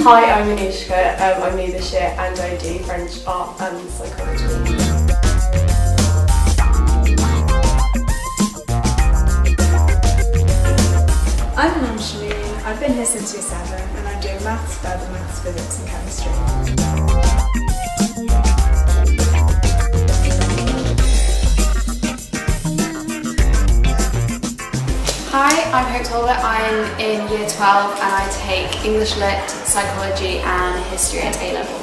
Hi, I'm Anushka. I'm new this year and I do French art and psychology. I'm Anjali. I've been here since year 7 and I'm doing maths, further maths, physics and chemistry. Hi, I'm Hope Talbot. I'm in year 12 and I take English Lit, Psychology and History at A-level.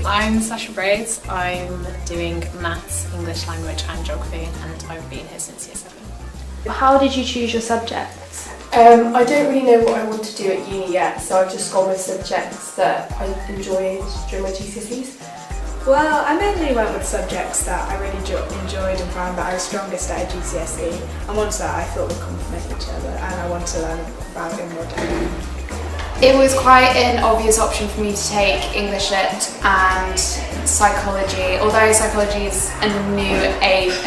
I'm Sasha Braids. I'm doing Maths, English Language and Geography and I've been here since year 7. How did you choose your subjects? I don't really know what I want to do at uni yet, so I've just gone with subjects that I enjoyed during my GCSEs. Well, I mainly went with subjects that I really enjoyed and found that I was strongest at GCSE and ones that I thought would complement each other and I wanted to learn about in more depth. It was quite an obvious option for me to take English Lit and Psychology. Although psychology is a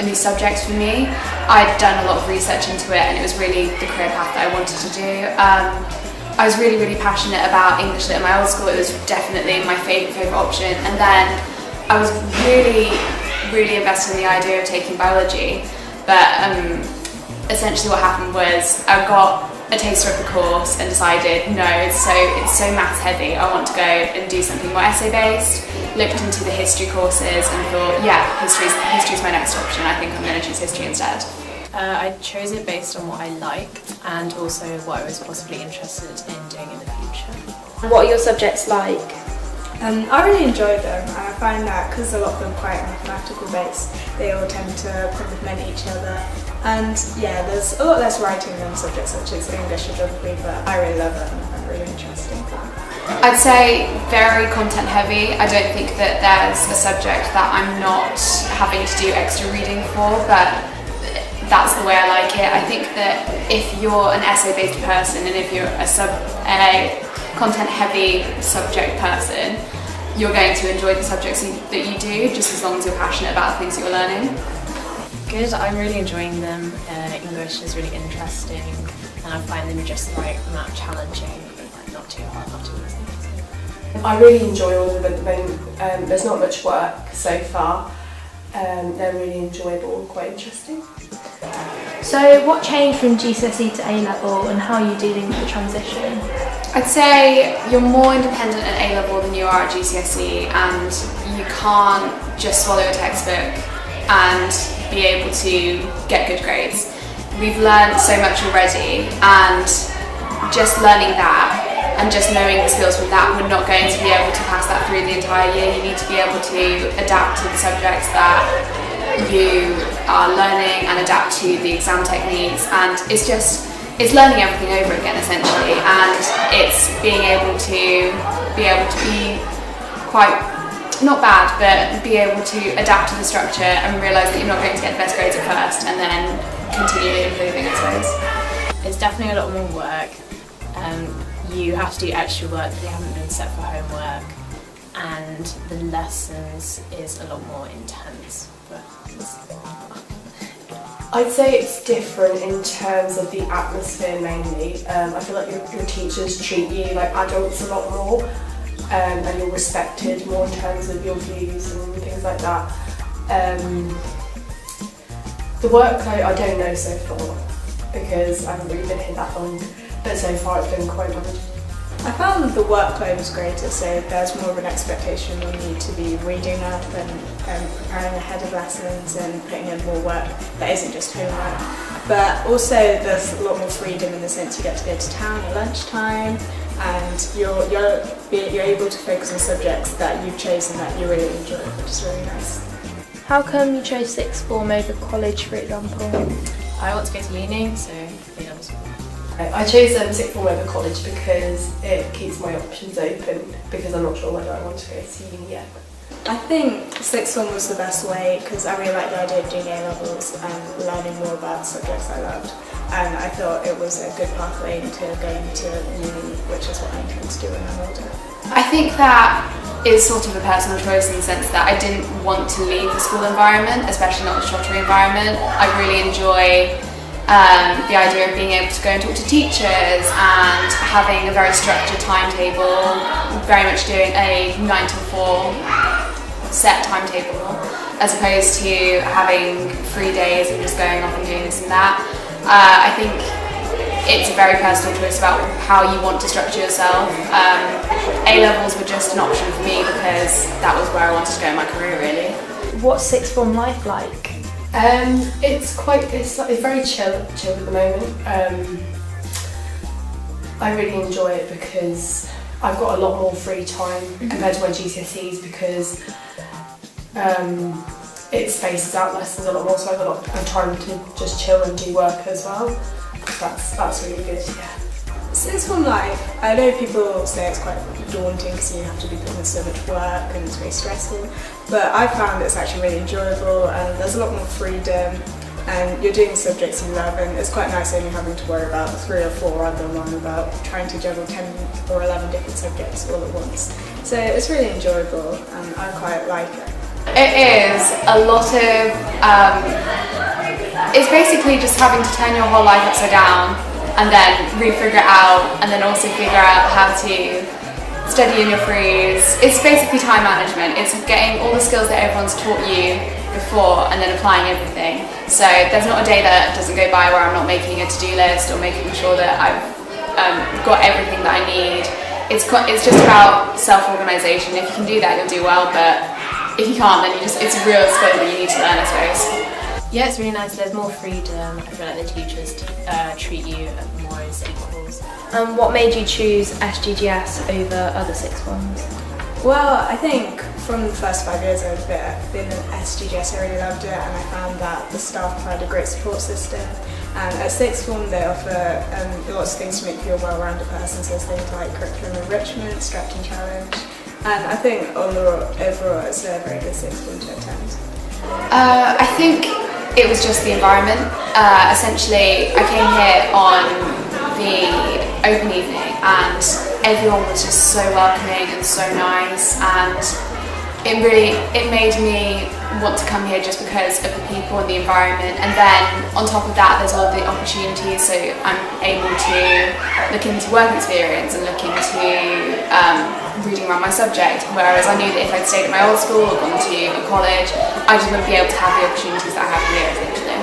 new subject for me, I'd done a lot of research into it and it was really the career path that I wanted to do. I was really passionate about English Lit in my old school. It was definitely my favourite option, and then I was really invested in the idea of taking biology, but essentially what happened was I got a taster of the course and decided no, it's so maths heavy, I want to go and do something more essay based. Looked into the history courses and thought, yeah, history's my next option. I think I'm going to choose history instead. I chose it based on what I liked and also what I was possibly interested in doing in the future. What are your subjects like? I really enjoyed them and I find that because a lot of them are quite mathematical based, they all tend to complement each other. And yeah, there's a lot less writing than subjects such as English or Geography, but I really love it and I find it really interesting. I'd say very content heavy. I don't think that there's a subject that I'm not having to do extra reading for, but that's the way I like it. I think that if you're an essay-based person and if you're a content-heavy subject person, you're going to enjoy the subjects that you do, just as long as you're passionate about the things that you're learning. Good, I'm really enjoying them. English is really interesting and I find them just the right amount challenging, but not too hard, not too easy. I really enjoy all of them at the moment. There's not much work so far. They're really enjoyable and quite interesting. So what changed from GCSE to A-level and how are you dealing with the transition? I'd say you're more independent at A-level than you are at GCSE, and you can't just swallow a textbook and be able to get good grades. We've learned so much already, and just learning that and just knowing the skills from that, we're not going to be able to pass that through the entire year. You need to be able to adapt to the subjects that you are learning and adapt to the exam techniques, and it's learning everything over again essentially, and it's being able to be quite, not bad, but be able to adapt to the structure and realise that you're not going to get the best grades at first and then continually improving, I suppose. It's definitely a lot more work. You have to do extra work that you haven't been set for homework, and the lessons is a lot more intense. But I'd say it's different in terms of the atmosphere mainly. I feel like your teachers treat you like adults a lot more, and you're respected more in terms of your views and things like that. The workload, I don't know so far because I haven't really been here that long, but so far it's been quite manageable. I found the workload was greater, so there's more of an expectation on you to be reading up and preparing ahead of lessons and putting in more work that isn't just homework. But also there's a lot more freedom in the sense you get to go to town at lunchtime and you're able to focus on subjects that you've chosen that you really enjoy, which is really nice. How come you chose sixth form over college, for example? I want to go to uni, so A-levels. I chose sixth form over college because it keeps my options open, because I'm not sure whether I want to go to uni yet. I think sixth form was the best way because I really liked the idea of doing A-levels and learning more about subjects I loved, and I thought it was a good pathway into going to uni, which is what I intend to do when I'm older. I think that is sort of a personal choice in the sense that I didn't want to leave the school environment, especially not the shottery environment. I really enjoy the idea of being able to go and talk to teachers and having a very structured timetable, very much doing a 9 to 4 set timetable, as opposed to having free days and just going off and doing this and that. I think it's a very personal choice about how you want to structure yourself. A-levels were just an option for me because that was where I wanted to go in my career, really. What's sixth form life like? It's very chill at the moment. I really enjoy it because I've got a lot more free time compared to my GCSEs because it spaces out lessons a lot more, so I've got a lot of time to just chill and do work as well. That's really good, yeah. Sixth form life, I know people say it's quite daunting because you have to be putting in so much work and it's very stressful, but I found it's actually really enjoyable and there's a lot more freedom and you're doing subjects you love, and it's quite nice only having to worry about 3 or 4 rather than about trying to juggle 10 or 11 different subjects all at once. So it's really enjoyable and I quite like it. It is a lot of, it's basically just having to turn your whole life upside down and then re-figure it out, and then also figure out how to study in your frees. It's basically time management. It's getting all the skills that everyone's taught you before and then applying everything. So there's not a day that doesn't go by where I'm not making a to-do list or making sure that I've got everything that I need. It's just about self-organisation. If you can do that, you'll do well, but if you can't, then it's a real skill that you need to learn, I suppose. Yeah, it's really nice. There's more freedom. I feel like the teachers treat you more as equals. And what made you choose SGGS over other sixth forms? Well, I think from the first 5 years I've been in SGGS, I really loved it, and I found that the staff provide a great support system. And at sixth form they offer lots of things to make you a well-rounded person, so there's things like curriculum enrichment, stretching challenge, and I think overall it's a very good sixth form to attend. I think it was just the environment. Essentially, I came here on the open evening and everyone was just so welcoming and so nice, and it made me want to come here just because of the people and the environment. And then on top of that, there's all the opportunities, so I'm able to look into work experience and look into reading around my subject, whereas I knew that if I'd stayed at my old school or gone to a college, I just wouldn't be able to have the opportunities that I have here, essentially.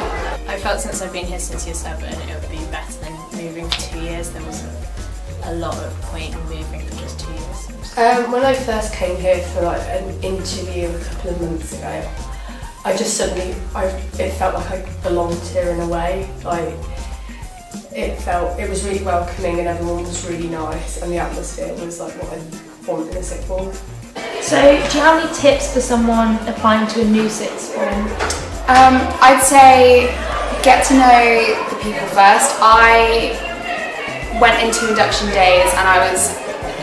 I felt since I've been here since year 7, it would be better than moving for 2 years. There wasn't a lot of point in moving for just 2 years. When I first came here for like an interview a couple of months ago, I just suddenly, it felt like I belonged here in a way. Like, it was really welcoming and everyone was really nice, and the atmosphere was like what I want in a sixth form. So, do you have any tips for someone applying to a new sixth form? I'd say get to know the people first. I went into induction days and I was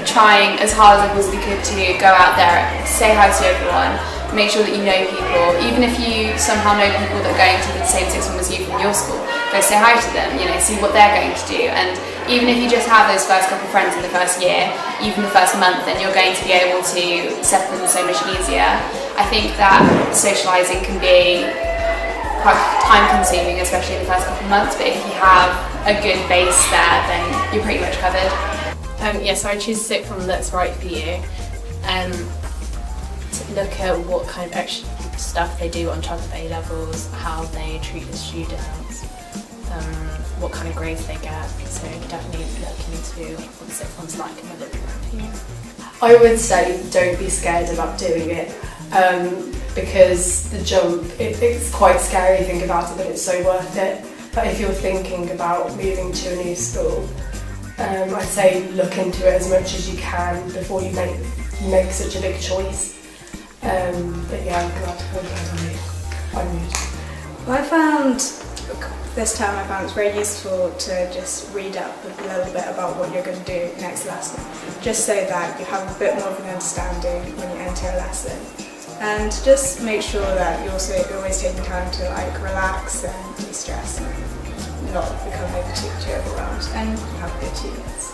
trying as hard as I possibly could to go out there, say hi to everyone, make sure that you know people. Even if you somehow know people that are going to the same sixth form as you from your school, go say hi to them, see what they're going to do. And even if you just have those first couple of friends in the first year, even the first month, then you're going to be able to settle in so much easier. I think that socialising can be quite time consuming, especially in the first couple of months, but if you have a good base there, then you're pretty much covered. So I choose a sixth form that's right for you. To look at what kind of extra stuff they do on top of A-levels, how they treat the students, what kind of grades they get. So definitely look into what the sixth form's like and whether it's right for you. I would say don't be scared about doing it, because the jump, it's quite scary to think about it, but it's so worth it. But if you're thinking about moving to a new school, I'd say look into it as much as you can before you make such a big choice. But yeah, I'm glad to I moved. Well, I found this time it's very useful to just read up a little bit about what you're going to do next lesson, just so that you have a bit more of an understanding when you enter a lesson. And just make sure that you're always taking time to relax and de-stress and not become too overwhelmed, and have good achievements.